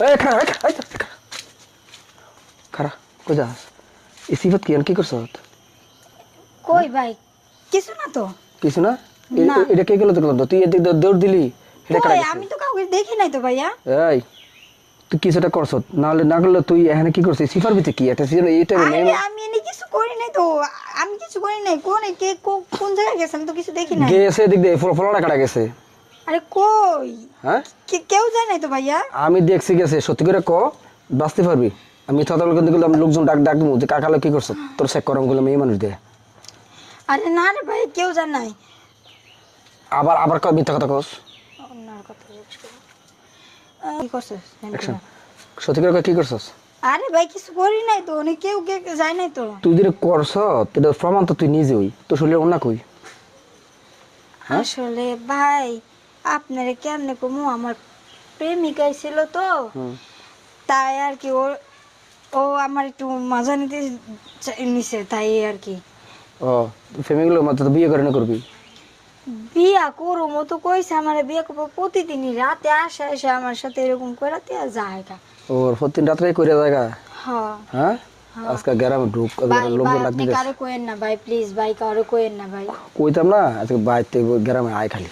এই খারা খারা কই যাস এই সিফাত কি করছ কই ভাই কিছু না তো কিছু না না। এটা কে গেল তো তুই এদিক দৌড় দিলি এটা কই কারা আমি তো কাউকে দেখি নাই তো ভাইয়া। এই তুই কিছুটা করছ নাহলে না করলে তুই এখানে কি করছিস সিফার ভিতরে কি একটা সিজন এইটা আরে আমি এনে কিছু করি নাই তো, আমি কিছু করি নাই। কোন জায়গায় গেছে আমি তো কিছু দেখি নাই। গেছে এদিক দিয়ে ফলনা কাটা গেছে আরে কই হ্যাঁ কেউ যায় নাই তো ভাইয়া। আমি দেখছি গেছে সত্যি করে ক বাঁচতে পারবি আমি থতল কিন্তু আমি লোকজন ডাক দেবো যে কাকালো কি করছ তোর চেক করম গুলো মেয়ে মানুষ দিয়ে আরে না রে ভাই কেউ যায় নাই। আবার আবার কয় মিথ্যা কথা কস অন্যর কথা জিজ্ঞেস করি। কি করছিস অ্যাকশন সত্যি করে কয় কি করছস আরে ভাই কিছু করি নাই তো, কেউ যায় নাই তো। তুই যদি করছ এটা প্রমাণ তো তুই নিজে হই তোর শরীরে অন্য কই হ্যাঁ? আসলে ভাই আপনারে কেমনে কমু, আমার প্রেমিকাই ছিল তো, তাই আর কি ও আমার একটু মজা নিতে নিছে তাই আর কি। ও ফ্যামিলি মতো তো বিয়ে করে না করবি বিয়া করো মতো কইছে আমার বিয়ে করবো, প্রতিদিনই রাতে আসে এসে আমার সাথে এরকম করে রাতে আর যায় না। ওর প্রতিদিন রাত্রে করে জায়গা হ্যাঁ হ্যাঁ আজকে গ্রামে ঢুক ভাই লোকজন ভাই ডাক আপনি দিতেছে কারো কোয়েন না ভাই, প্লিজ ভাই কারো কোয়েন না ভাই। কইতাম না আজকে বাইরে গ্রামে আয় খালি